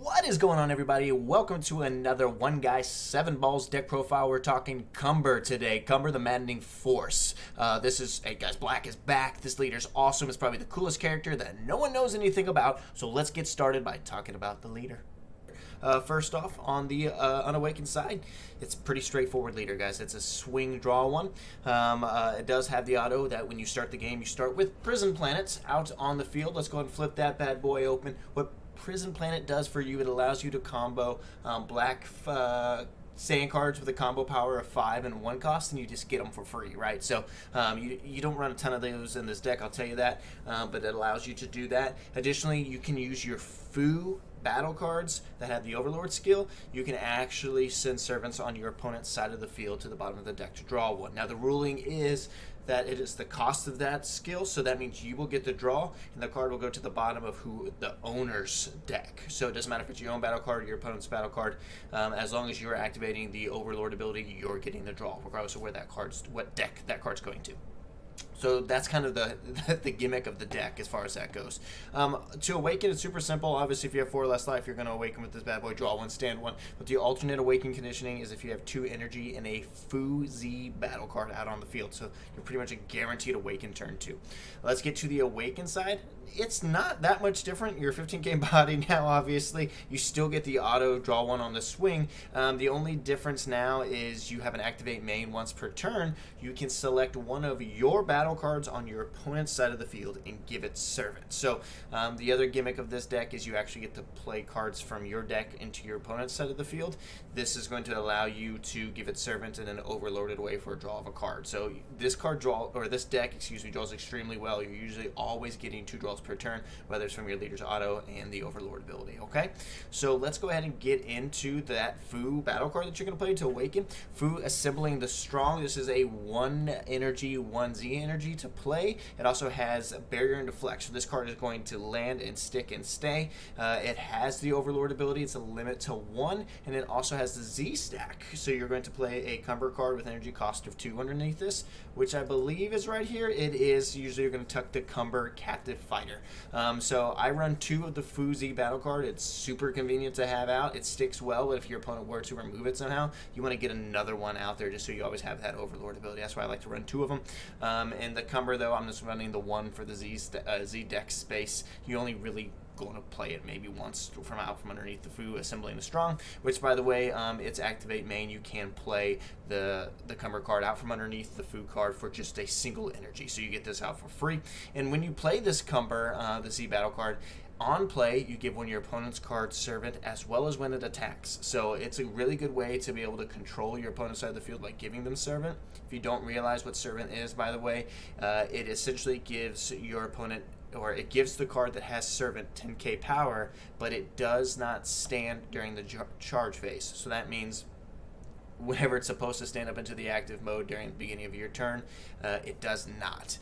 What is going on, everybody? Welcome to another One Guy, Seven Balls deck profile. We're talking Cumber today. Cumber, the Maddening Force. Hey guys, Black is back. This leader's awesome. It's probably the coolest character that no one knows anything about. So let's get started by talking about the leader. First off, on the Unawakened side, it's pretty straightforward leader, guys. It's a swing draw one. It does have the auto that when you start the game, you start with Prison Planets out on the field. Let's go ahead and flip that bad boy open. What Prison Planet does for you, it allows you to combo black sand cards with a combo power of 5 and 1 cost, and you just get them for free, right? So you don't run a ton of those in this deck, I'll tell you that, but it allows you to do that. Additionally, you can use your Foo battle cards that have the Overlord skill. You can actually send servants on your opponent's side of the field to the bottom of the deck to draw one. Now, the ruling is that it is the cost of that skill, so that means you will get the draw, and the card will go to the bottom of the owner's deck. So it doesn't matter if it's your own battle card or your opponent's battle card. As long as you're activating the Overlord ability, you're getting the draw, regardless of what deck that card's going to. So that's kind of the gimmick of the deck as far as that goes. To awaken, it's super simple. Obviously, if you have 4 or less life, you're going to awaken with this bad boy, draw 1, stand 1. But the alternate awaken conditioning is if you have 2 energy and a Foo Z battle card out on the field. So you're pretty much a guaranteed awaken turn 2. Let's get to the awaken side. It's not that much different. You're 15k body now, obviously. You still get the auto draw 1 on the swing. The only difference now is you have an activate main once per turn. You can select one of your battle cards on your opponent's side of the field and give it servant. So the other gimmick of this deck is you actually get to play cards from your deck into your opponent's side of the field. This is going to allow you to give it servant in an overloaded way for a draw of a card. So this deck draws extremely well. You're usually always getting 2 draws per turn, whether it's from your leader's auto and the Overlord ability. Okay, so let's go ahead and get into that Foo battle card that you're going to play to awaken. Foo Assembling the Strong. This is a 1 energy, 1 Z energy to play. It also has Barrier and Deflect. So this card is going to land and stick and stay. It has the Overlord ability. It's a limit to 1, and it also has the Z stack. So you're going to play a Cumber card with energy cost of 2 underneath this, which I believe is right here. It is. Usually you're going to tuck the Cumber Captive Fighter. So I run 2 of the Foo Z battle card. It's super convenient to have out. It sticks well, but if your opponent were to remove it somehow, you want to get another one out there just so you always have that Overlord ability. That's why I like to run 2 of them. And the Cumber, though, I'm just running the 1 for the Z deck space. You only really going to play it maybe once from underneath the Foo Assembling the Strong, which, by the way, it's activate main. You can play the Cumber card out from underneath the Foo card for just a single energy, so you get this out for free. And when you play this Cumber, the Z battle card, on play, you give one of your opponent's cards servant as well as when it attacks. So it's a really good way to be able to control your opponent's side of the field by giving them servant. If you don't realize what servant is, by the way, it essentially gives your opponent, or it gives the card that has servant 10k power, but it does not stand during the charge phase. So that means whenever it's supposed to stand up into the active mode during the beginning of your turn, it does not.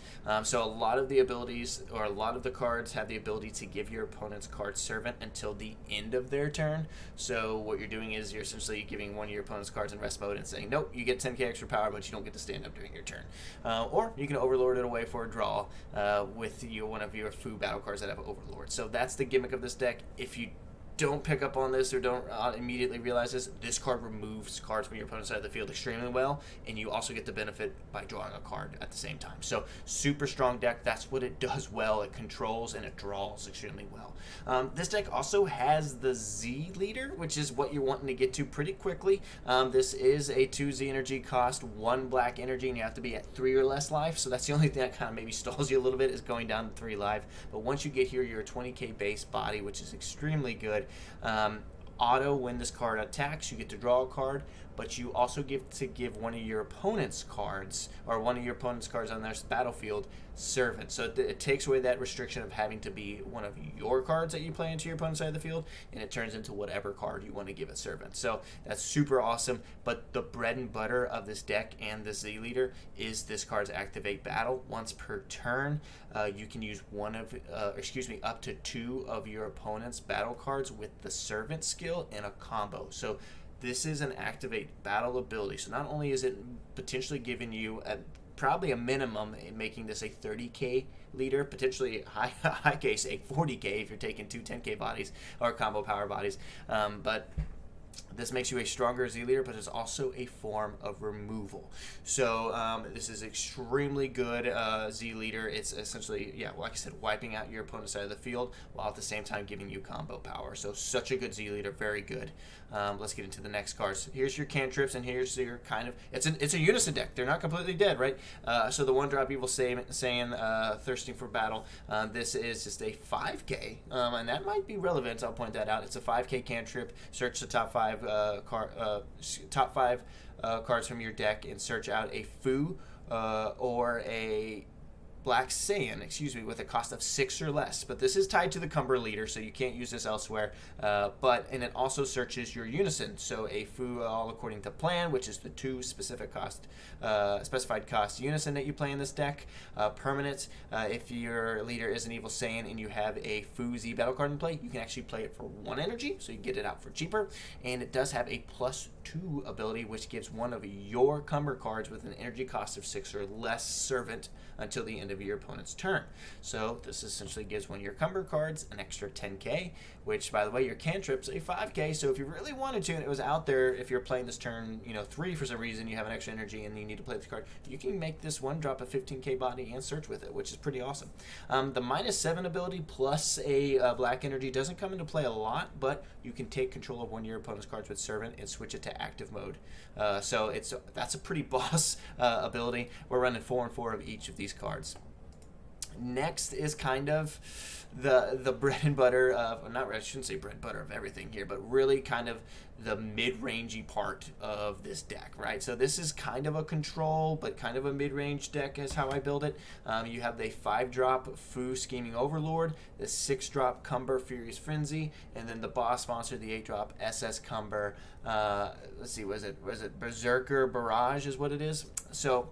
So a lot of the abilities, or a lot of the cards, have the ability to give your opponent's card servant until the end of their turn. So what you're doing is you're essentially giving one of your opponent's cards in rest mode and saying, nope, you get 10k extra power, but you don't get to stand up during your turn. Or you can Overlord it away for a draw with one of your Foo battle cards that have Overlord. So that's the gimmick of this deck. If you don't pick up on this or don't immediately realize this card removes cards from your opponent's side of the field extremely well, and you also get the benefit by drawing a card at the same time. So super strong deck. That's what it does well. It controls and it draws extremely well. This deck also has the Z leader, which is what you're wanting to get to pretty quickly. This is a 2 Z energy cost, 1 black energy, and you have to be at 3 or less life. So that's the only thing that kind of maybe stalls you a little bit, is going down to 3 life. But once you get here, you're a 20k base body, which is extremely good. Auto, when this card attacks, you get to draw a card, but you also get to give one of your opponent's cards, or one of your opponent's cards on their battlefield, servant. So it takes away that restriction of having to be one of your cards that you play into your opponent's side of the field, and it turns into whatever card you want to give it servant. So that's super awesome. But the bread and butter of this deck and the Z leader is this card's activate battle. Once per turn, you can use up to 2 of your opponent's battle cards with the servant skill in a combo. So this is an activate battle ability. So not only is it potentially giving you probably a minimum in making this a 30k leader, potentially high case a 40k if you're taking two 10k bodies or combo power bodies. But this makes you a stronger Z leader, but it's also a form of removal. So this is extremely good Z leader. It's essentially, yeah, like I said, wiping out your opponent's side of the field while at the same time giving you combo power. So such a good Z leader, very good. Let's get into the next cards. Here's your cantrips, and here's your kind of, it's a unison deck. They're not completely dead, right? So the 1-drop Evil Saiyan, Thirsting for Battle. This is just a 5k, and that might be relevant. I'll point that out. It's a 5k cantrip. Search the top five cards from your deck and search out a Fu or a Black Saiyan, with a cost of 6 or less. But this is tied to the Cumber leader, so you can't use this elsewhere. And it also searches your unison. So a Fu all according to plan, which is the 2 specified cost unison that you play in this deck. Permanent, if your leader is an Evil Saiyan and you have a Fu Z battle card in play, you can actually play it for 1 energy, so you get it out for cheaper. And it does have a +2 ability, which gives one of your Cumber cards with an energy cost of 6 or less servant until the end of your opponent's turn. So this essentially gives one of your Cumber cards an extra 10k, which, by the way, your cantrip's a 5k, so if you really wanted to and it was out there, if you're playing this turn 3 for some reason, you have an extra energy and you need to play this card, you can make this one drop a 15k body and search with it, which is pretty awesome. The -7 ability plus a black energy doesn't come into play a lot, but you can take control of one of your opponent's cards with Servant and switch it to active mode. So that's a pretty boss ability. We're running 4 and 4 of each of these cards. Next is kind of the bread and butter of, I shouldn't say bread and butter of everything here, but really kind of the mid-rangey part of this deck, right? So this is kind of a control, but kind of a mid-range deck is how I build it. You have the 5-drop Fu Scheming Overlord, the 6-drop Cumber Furious Frenzy, and then the boss monster, the 8-drop SS Cumber. Let's see, was it Berserker Barrage is what it is? So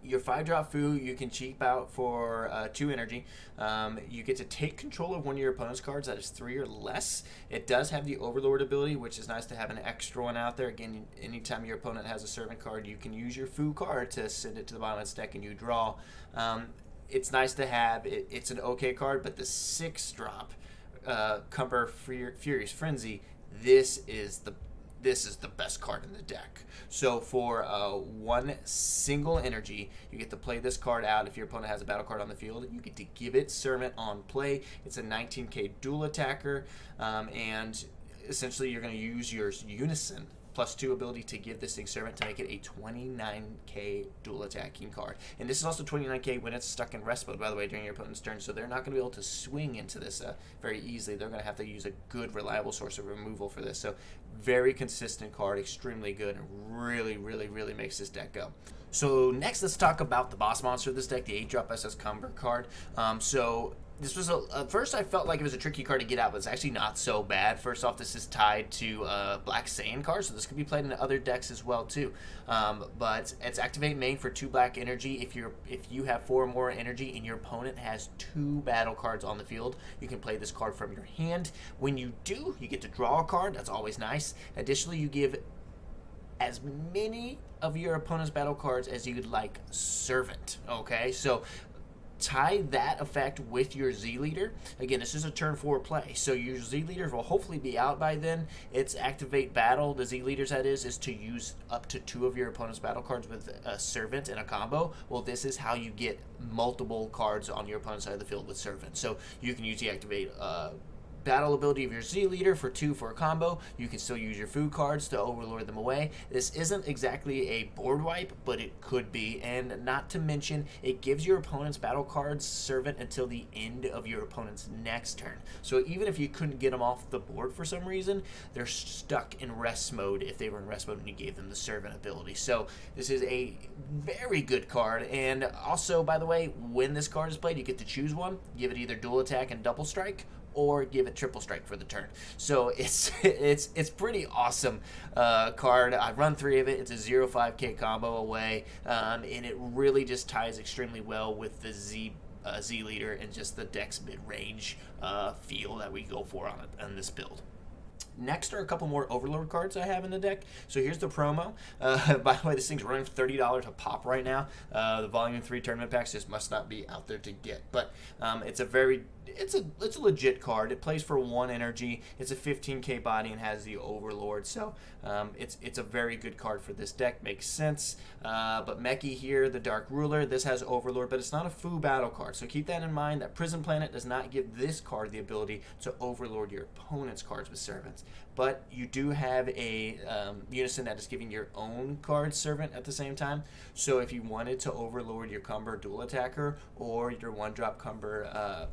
your 5-drop Fu, you can cheap out for 2 energy. You get to take control of one of your opponent's cards that is 3 or less. It does have the Overlord ability, which is nice to have an extra one out there. Again, anytime your opponent has a servant card, you can use your Fu card to send it to the bottom of its deck and you draw. It's nice to have. It's an okay card, but the 6-drop Cumber Furious Frenzy, this is the best card in the deck. So for 1 single energy, you get to play this card out. If your opponent has a battle card on the field, you get to give it Servant on play. It's a 19k dual attacker, and essentially you're going to use your Unison +2 ability to give this thing Servant to make it a 29k dual attacking card. And this is also 29k when it's stuck in rest mode, by the way, during your opponent's turn, so they're not going to be able to swing into this very easily. They're going to have to use a good, reliable source of removal for this. So very consistent card, extremely good, and really, really, really makes this deck go. So next, let's talk about the boss monster of this deck, the 8-drop SS Cumber card. This was at first I felt like it was a tricky card to get out, but it's actually not so bad. First off, this is tied to Black Saiyan cards, so this could be played in other decks as well too. But it's activate main for 2 black energy. If you have 4 or more energy and your opponent has 2 battle cards on the field, you can play this card from your hand. When you do, you get to draw a card. That's always nice. Additionally, you give as many of your opponent's battle cards as you'd like Servant. Okay, so tie that effect with your Z leader. Again, this is a turn 4 play, so your Z leaders will hopefully be out by then. It's activate battle. The Z leaders, that is to use up to 2 of your opponent's battle cards with a Servant in a combo. Well, this is how you get multiple cards on your opponent's side of the field with Servant. So you can use the activate battle ability of your Z leader for 2 for a combo. You can still use your Fu cards to overlord them away. This isn't exactly a board wipe, but it could be, and not to mention, it gives your opponent's battle cards Servant until the end of your opponent's next turn. So even if you couldn't get them off the board for some reason, they're stuck in rest mode if they were in rest mode and you gave them the Servant ability. So this is a very good card, and also, by the way, when this card is played, you get to choose one, give it either dual attack and double strike, or give it triple strike for the turn. So it's pretty awesome card. I run 3 of it. It's a 0-5k combo away, and it really just ties extremely well with the Z leader and just the deck's mid-range feel that we go for on this build. Next are a couple more Overlord cards I have in the deck. So here's the promo. By the way, this thing's running $30 a pop right now. The Volume 3 tournament packs just must not be out there to get. But it's a legit card. It plays for 1 energy. It's a 15k body and has the Overlord. So it's a very good card for this deck. Makes sense. But Meki here, the Dark Ruler, this has Overlord, but it's not a Fu battle card. So keep that in mind, that Prison Planet does not give this card the ability to Overlord your opponent's cards with Servants. But you do have a unison that is giving your own card Servant at the same time. So if you wanted to Overlord your Cumber Dual Attacker or your 1-drop Cumber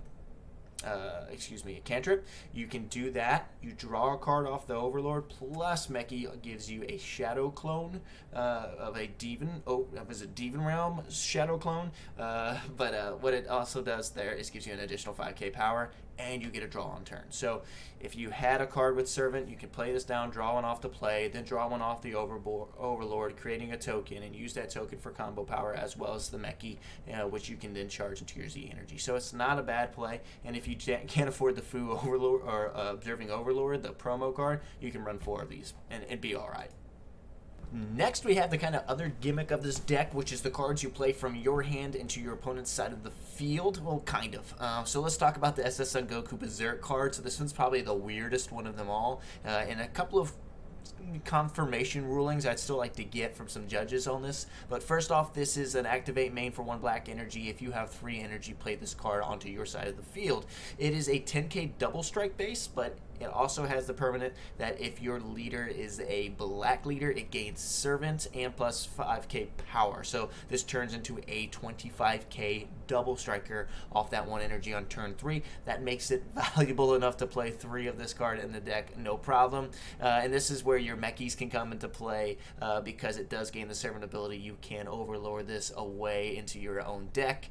cantrip, you can do that. You draw a card off the Overlord, plus Meki gives you a shadow clone of a Demon Realm shadow clone. But what it also does there is gives you an additional 5k power, and you get a draw on turn. So if you had a card with Servant, you can play this down, draw one off to play, then draw one off the Overlord, creating a token, and use that token for combo power, as well as the Meki, which you can then charge into your Z energy. So it's not a bad play, and if you can't afford the Fu Overlord or Observing Overlord, the promo card, you can run 4 of these and be all right. Next, we have the kind of other gimmick of this deck, which is the cards you play from your hand into your opponent's side of the field. Well, kind of. So let's talk about the SS Son Goku Berserk card. So this one's probably the weirdest one of them all. And a couple of confirmation rulings I'd still like to get from some judges on this. But first off, this is an activate main for 1 black energy. If you have 3 energy, play this card onto your side of the field. It is a 10k double strike base, but it also has the permanent that if your leader is a black leader, it gains Servant and plus 5k power. So this turns into a 25k double striker off that 1 energy on turn 3. That makes it valuable enough to play 3 of this card in the deck, no problem. And this is where your Mekis can come into play because it does gain the Servant ability. You can overlord this away into your own deck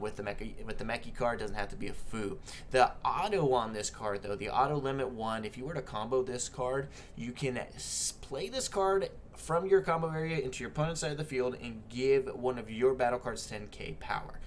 with the Meki card. Doesn't have to be a Fu. The auto on this card, though, the auto limit 1, if you were to combo this card, you can play this card from your combo area into your opponent's side of the field and give one of your battle cards 10k power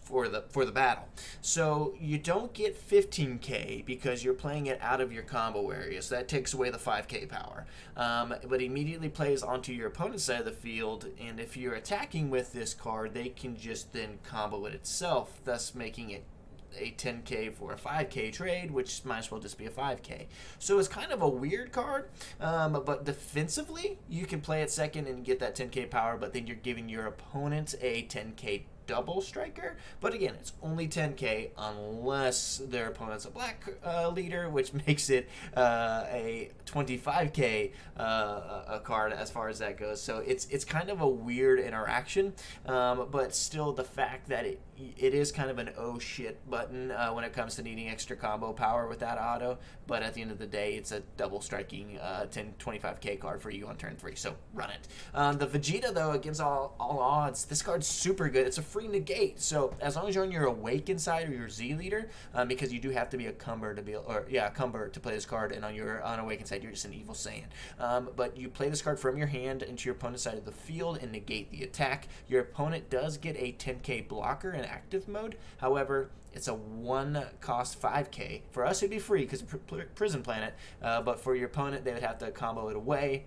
for the battle. So you don't get 15k because you're playing it out of your combo area, so that takes away the 5k power. But immediately plays onto your opponent's side of the field, and if you're attacking with this card, they can just then combo it itself, thus making it a 10k for a 5k trade, which might as well just be a 5k. So it's kind of a weird card, but defensively you can play it second and get that 10k power, but then you're giving your opponent a 10k double striker. But again, it's only 10k unless their opponent's a black leader, which makes it a 25k a card as far as that goes. So it's kind of a weird interaction, but still the fact that it is kind of an oh shit button when it comes to needing extra combo power with that auto, but at the end of the day, it's a double striking 25k card for you on turn 3, so run it. The Vegeta, though, against all odds, this card's super good. It's a free negate, so as long as you're on your Awakened side or your Z leader, because you do have to be a Cumber to be, Cumber to play this card, and on your Unawakened side, you're just an Evil Saiyan. But you play this card from your hand into your opponent's side of the field and negate the attack. Your opponent does get a 10k blocker in active mode. However, it's a 1 cost 5k. For us, it'd be free because Prison Planet, but for your opponent, they would have to combo it away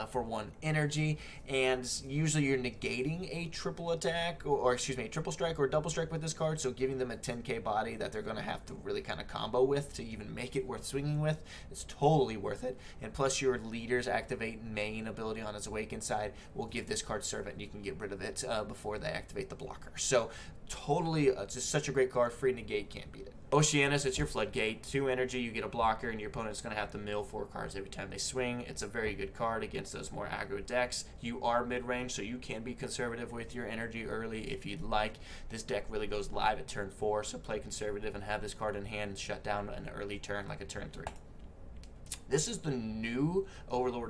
for 1 energy, and usually you're negating a triple attack, or a triple strike or double strike with this card, so giving them a 10k body that they're going to have to really kind of combo with to even make it worth swinging with. It's totally worth it, and plus your leader's activate main ability on its Awakened side will give this card Servant, and you can get rid of it before they activate the blocker. So totally just such a great card. Free negate, can't beat it. Oceanus, it's your Floodgate. 2 energy, you get a blocker, and your opponent's going to have to mill 4 cards every time they swing. It's a very good card against those more aggro decks. You are mid-range, so you can be conservative with your energy early if you'd like. This deck really goes live at turn 4, so play conservative and have this card in hand and shut down an early turn like a turn 3. This is the new Overrealm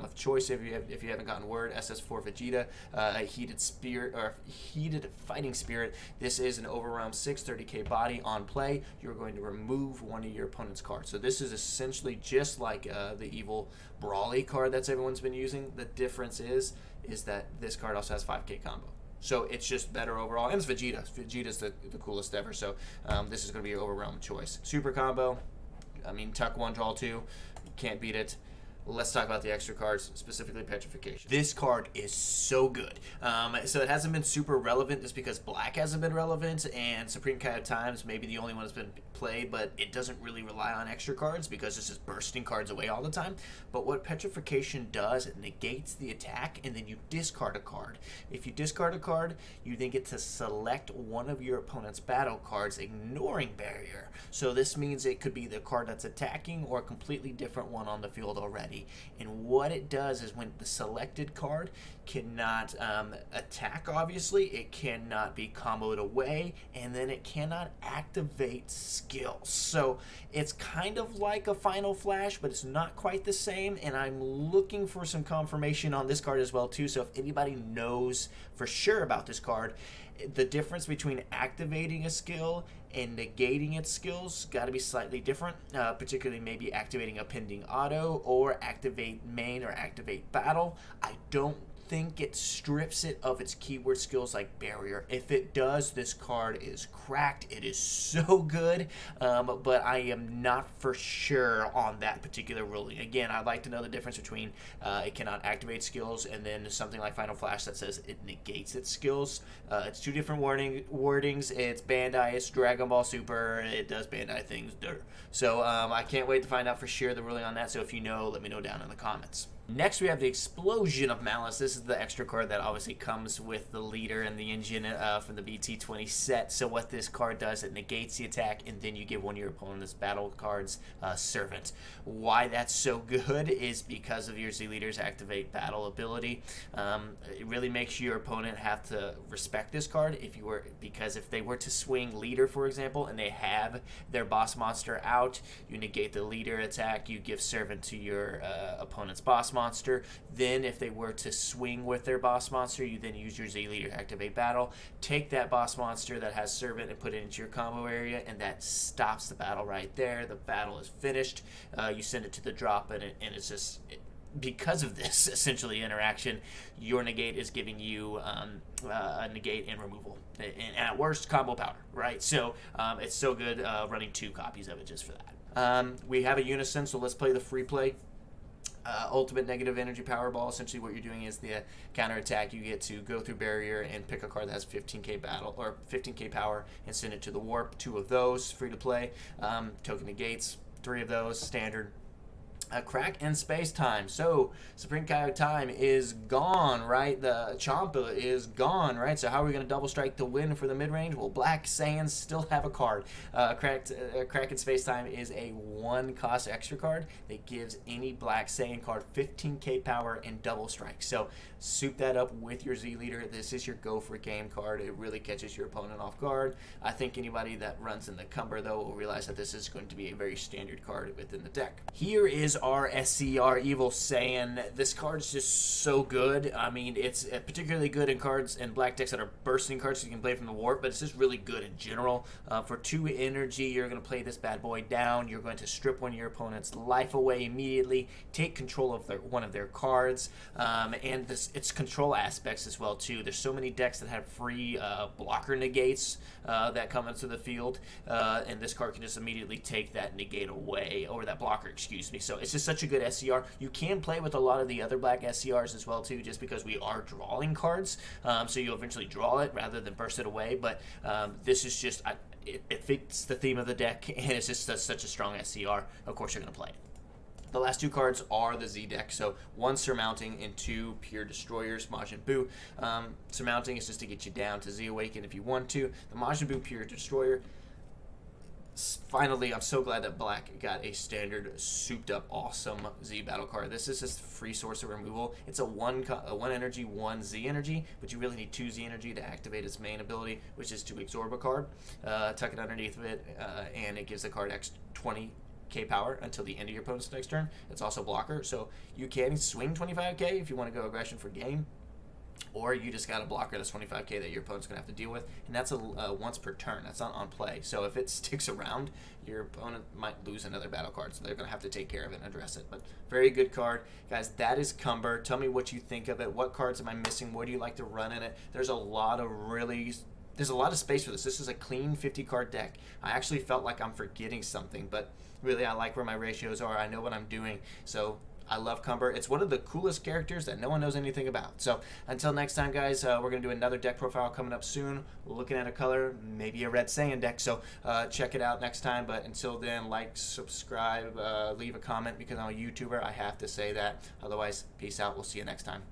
of choice. If you haven't gotten word, SS4 Vegeta, a heated fighting spirit. This is an Overrealm 630k body on play. You're going to remove one of your opponent's cards. So this is essentially just like the evil Brawly card that's everyone's been using. The difference is that this card also has 5k combo. So it's just better overall. And it's Vegeta. Vegeta's the coolest ever. So this is going to be your Overrealm choice. Super combo. I mean, tuck one, draw two. Can't beat it. Let's talk about the extra cards, specifically Petrification. This card is so good. So it hasn't been super relevant just because Black hasn't been relevant, and Supreme Coyote Time's maybe the only one that's been played, but it doesn't really rely on extra cards because it's just bursting cards away all the time. But what Petrification does, it negates the attack, and then you discard a card. If you discard a card, you then get to select one of your opponent's battle cards, ignoring Barrier. So this means it could be the card that's attacking or a completely different one on the field already. And what it does is when the selected card cannot attack, obviously, it cannot be comboed away, and then it cannot activate skills. So it's kind of like a Final Flash, but it's not quite the same, and I'm looking for some confirmation on this card as well too. So if anybody knows for sure about this card, the difference between activating a skill and negating its skills got to be slightly different, particularly maybe activating a pending auto or activate main or activate battle. I don't think it strips it of its keyword skills like Barrier. If it does, this card is cracked. It is so good, but I am not for sure on that particular ruling. Again, I'd like to know the difference between it cannot activate skills and then something like Final Flash that says it negates its skills. It's two different wordings. It's Bandai, it's Dragon Ball Super, it does Bandai things. So I can't wait to find out for sure the ruling on that. So if you know, let me know down in the comments. Next, we have the Explosion of Malice. This is the extra card that obviously comes with the leader and the engine from the BT20 set. So what this card does, it negates the attack, and then you give one of your opponent's battle cards Servant. Why that's so good is because of your Z Leader's Activate Battle ability. It really makes your opponent have to respect this card because if they were to swing Leader, for example, and they have their boss monster out, you negate the Leader attack, you give Servant to your opponent's boss monster. Then if they were to swing with their boss monster, you then use your Z Leader Activate Battle, take that boss monster that has Servant and put it into your combo area, and that stops the battle right there. The battle is finished. You send it to the drop, and it's just... because of this essentially interaction, your negate is giving you a negate and removal, and at worst combo power, right? So it's so good running 2 copies of it just for that. We have a Unison, so let's play the free play. Ultimate Negative Energy Powerball. Essentially what you're doing is the counter attack. You get to go through Barrier and pick a card that has 15k battle or 15k power and send it to the warp. 2 of those free to play. Token negates, 3 of those standard. Crack and Space Time. So Supreme Coyote Time is gone, right? The Champa is gone, right? So how are we going to double strike to win for the mid-range? Well, Black Saiyans still have a card. Crack and Space Time is a 1-cost extra card that gives any Black Saiyan card 15k power and double strike. So soup that up with your Z Leader. This is your go for game card. It really catches your opponent off guard. I think anybody that runs in the Cumber, though, will realize that this is going to be a very standard card within the deck. Here is our SCR Evil Saiyan. This card's just so good. I mean, it's particularly good in cards and black decks that are bursting cards so you can play from the warp, but it's just really good in general. For 2 energy, you're going to play this bad boy down. You're going to strip one of your opponent's life away immediately, take control of one of their cards, and its control aspects as well, too. There's so many decks that have free blocker negates that come into the field, and this card can just immediately take that negate away, or that blocker, excuse me. So it's just such a good SCR. You can play with a lot of the other black SCRs as well too, just because we are drawing cards, so you'll eventually draw it rather than burst it away. But this is just it fits the theme of the deck, and it's just such a strong SCR. Of course you're going to play it. The last 2 cards are the Z deck, so 1 Surmounting and 2 Pure Destroyers, Majin Buu. Surmounting is just to get you down to Z Awaken if you want to. The Majin Buu Pure Destroyer, finally, I'm so glad that Black got a standard, souped-up, awesome Z battle card. This is just free source of removal. It's a 1 energy, 1 Z energy, but you really need 2 Z energy to activate its main ability, which is to absorb a card, tuck it underneath of it, and it gives the card X 20k power until the end of your opponent's next turn. It's also blocker, so you can swing 25k if you want to go aggression for game, or you just got a blocker that's 25k that your opponent's going to have to deal with, and that's a once per turn. That's not on play. So if it sticks around, your opponent might lose another battle card, so they're going to have to take care of it and address it. But very good card. Guys, that is Cumber. Tell me what you think of it. What cards am I missing? What do you like to run in it? There's a lot of really there's a lot of space for this. This is a clean 50 card deck. I actually felt like I'm forgetting something, but really I like where my ratios are. I know what I'm doing. So I love Cumber. It's one of the coolest characters that no one knows anything about. So until next time, guys, we're going to do another deck profile coming up soon. We're looking at a color, maybe a red Saiyan deck. So check it out next time. But until then, like, subscribe, leave a comment, because I'm a YouTuber. I have to say that. Otherwise, peace out. We'll see you next time.